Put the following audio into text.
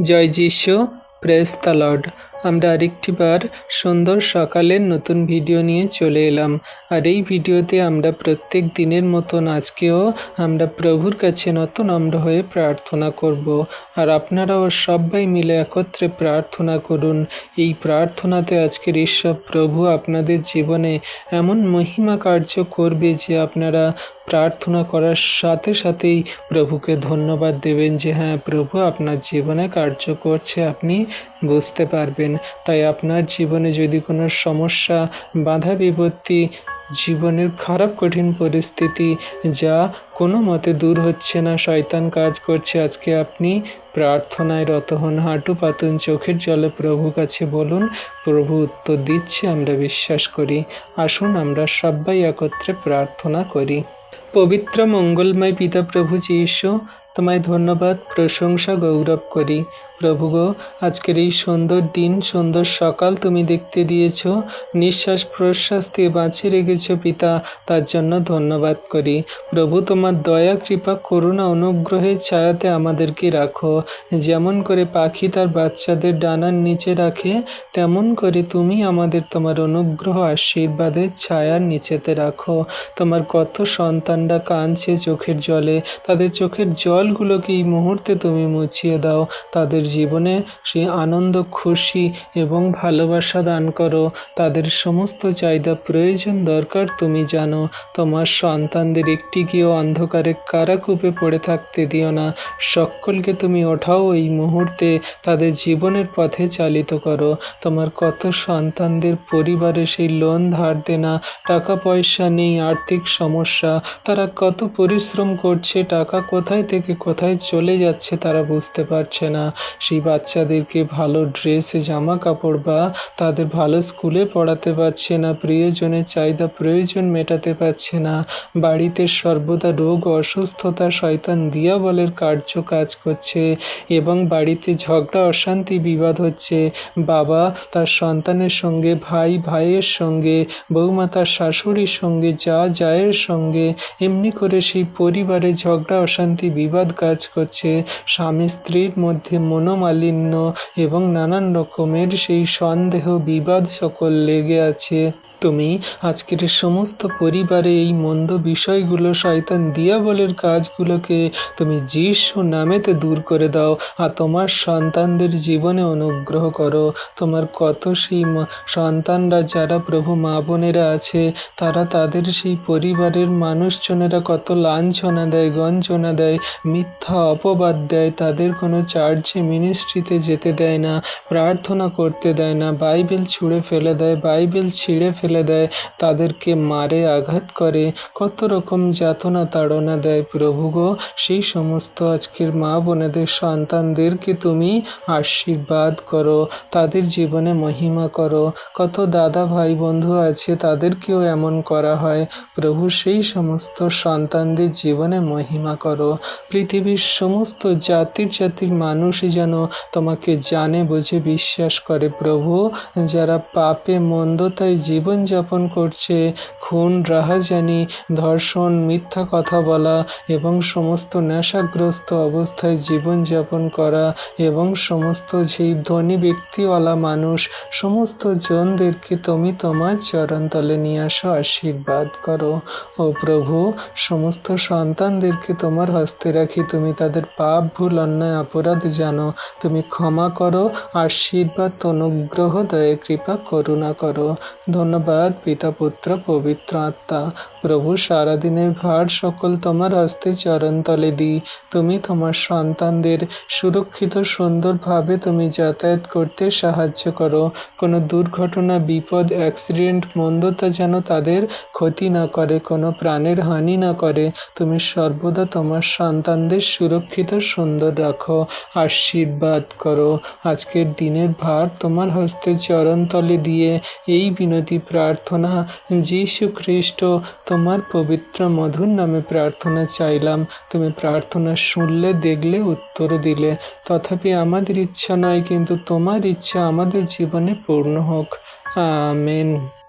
জয় যিশু, praise the Lord. আমরা আরেকটিবার সুন্দর সকালের নতুন ভিডিও নিয়ে চলে এলাম। আর এই ভিডিওতে আমরা প্রত্যেক দিনের মতন আজকেও আমরা প্রভুর কাছে নম্র হয়ে প্রার্থনা করব। আর আপনারাও সবাই মিলে একত্রে প্রার্থনা করুন। এই প্রার্থনাতে আজকের ঈশ্বর প্রভু আপনাদের জীবনে এমন মহিমা কার্য করবে যে আপনারা প্রার্থনা করার সাথে সাথেই প্রভুকে ধন্যবাদ দেবেন যে হ্যাঁ, প্রভু আপনার জীবনে কার্য করছে, আপনি বুঝতে পারবেন। তাই আপনার জীবনে যদি কোনো সমস্যা, বাধা বিপত্তি, জীবনের খারাপ কঠিন পরিস্থিতি যা কোনো মতে দূর হচ্ছে না, শয়তান কাজ করছে, আজকে আপনি প্রার্থনায় রত হন, হাঁটু পাতুন, চোখের জলে প্রভু কাছে বলুন। প্রভু উত্তর দিচ্ছে, আমরা বিশ্বাস করি। আসুন আমরা সবাই একত্রে প্রার্থনা করি। পবিত্র মঙ্গলময় পিতা প্রভু যীশু, তোমায় ধন্যবাদ, প্রশংসা, গৌরব করি। প্রভু গো, আজকের এই সুন্দর দিন, সুন্দর সকাল তুমি দেখতে দিয়েছ, নিঃশ্বাস প্রশ্বাস দিয়ে বাঁচিয়ে রেখেছ পিতা, তার জন্য ধন্যবাদ করি। প্রভু, তোমার দয়া, কৃপা, করুণা, অনুগ্রহের ছায়াতে আমাদেরকে রাখো। যেমন করে পাখি তার বাচ্চাদের ডানার নিচে রাখে, তেমন করে তুমি আমাদের তোমার অনুগ্রহ, আশীর্বাদের ছায়ার নিচেতে রাখো। তোমার কত সন্তানরা কাঁদছে চোখের জলে, তাদের চোখের জলগুলোকে এই মুহূর্তে তুমি মুছিয়ে দাও। তাদের জীবনে সেই আনন্দ, খুশি এবং ভালোবাসা দান করো। তাদের সমস্ত চাহিদা, প্রয়োজন, দরকার তুমি জানো। তোমার সন্তানদের একটিকেও অন্ধকারে কারাকূপে পড়ে থাকতে দিও না। সকলকে তুমি ওঠাও, এই মুহূর্তে তাদের জীবনের পথে চালিত করো। তোমার কত সন্তানদের পরিবারে সেই লোন ধার দেনা, টাকা পয়সা নেই, আর্থিক সমস্যা, তারা কত পরিশ্রম করছে, টাকা কোথায় থেকে কোথায় চলে যাচ্ছে তারা বুঝতে পারছে না। সেই বাচ্চাদেরকে ভালো ড্রেস, জামা কাপড় বা তাদের ভালো স্কুলে পড়াতে পারছে না, প্রিয়জনের চাহিদা, প্রয়োজন মেটাতে পারছে না। বাড়িতে সর্বদা রোগ, অসুস্থতা, শয়তান দিয়াবলের কাজ করছে এবং বাড়িতে ঝগড়া, অশান্তি, বিবাদ হচ্ছে। বাবা তার সন্তানের সঙ্গে, ভাই ভাইয়ের সঙ্গে, বৌমা তার শাশুড়ির সঙ্গে, জায়ের সঙ্গে, এমনি করে সেই পরিবারে ঝগড়া, অশান্তি, বিবাদ কাজ করছে। স্বামী স্ত্রীর মধ্যে মনোমালিন্য এবং নানান রকমের সেই সন্দেহ, বিবাদ সকল লেগে আছে। তুমি আজকের সমস্ত পরিবারে এই মন্দ বিষয়গুলো, শয়তান দিয়াবলের কাজগুলোকে তুমি যিশু নামেতে দূর করে দাও। আর তোমার সন্তানদের জীবনে অনুগ্রহ করো। তোমার কত সেই সন্তানরা যারা প্রভু মা বোনেরা আছে, তারা তাদের সেই পরিবারের মানুষজনেরা কত লাঞ্ছনা দেয়, গঞ্জনা দেয়, মিথ্যা অপবাদ দেয়, তাদের কোনো চার্চে, মিনিস্ট্রিতে যেতে দেয় না, প্রার্থনা করতে দেয় না, বাইবেল ছুঁড়ে ফেলে দেয়, বাইবেল ছিঁড়ে ফেলে দেয়, তাদেরকে মারে, আঘাত করে, কত রকম যাতনা তাড়না দেয়। প্রভু গো, সেই সমস্ত আজকের মা বোনেদের সন্তানদেরকে তুমি আশীর্বাদ করো, তাদের জীবনে মহিমা করো। কত দাদা ভাই বন্ধু আছে, তাদেরকেও এমন করা হয়। প্রভু, সেই সমস্ত সন্তানদের জীবনে মহিমা করো। পৃথিবীর সমস্ত জাতির মানুষ যেন তোমাকে জানে, বোঝে, বিশ্বাস করে। প্রভু, যারা পাপে মন্দতায় জীবনযাপন করছে, খুন, রাহাজানি, ধর্ষণ, মিথ্যা কথা বলা এবং সমস্ত নেশাগ্রস্ত অবস্থায় জীবনযাপন করা এবং সমস্ত যেই ধনী ব্যক্তিওয়ালা মানুষ, সমস্ত জনদেরকে তুমি তোমার চরণতলে নিয়ে আসো, আশীর্বাদ করো। ও প্রভু, সমস্ত সন্তানদেরকে তোমার হস্তে রাখি। তুমি তাদের পাপ, ভুল, অন্যায়, অপরাধ জানো। তুমি ক্ষমা করো, আশীর্বাদ, অনুগ্রহ, দয়া, কৃপা, করুণা করো। ধন্যবাদ পিতা, পুত্র, পবিত্র আত্মা। প্রভু, সারাদিনের ভার সকল তোমার হস্তে চরণতলে দিই। তুমি তোমার সন্তানদের সুরক্ষিত, সুন্দরভাবে তুমি যাতায়াত করতে সাহায্য করো। কোনো দুর্ঘটনা, বিপদ, অ্যাক্সিডেন্ট, মন্দতা যেন তাদের ক্ষতি না করে, কোনো প্রাণের হানি না করে। তুমি সর্বদা তোমার সন্তানদের সুরক্ষিত, সুন্দর রাখো, আশীর্বাদ করো। আজকের দিনের ভার তোমার হস্তে চরণতলে দিয়ে এই বিনতি প্রার্থনা যীশু খ্রিস্ট তোমার পবিত্র মধুর নামে প্রার্থনা চাইলাম। তুমি প্রার্থনা শুনলে, দেখলে, উত্তর দিলে। তথাপি আমাদের ইচ্ছা নয়, কিন্তু তোমার ইচ্ছা আমাদের জীবনে পূর্ণ হোক। আমেন।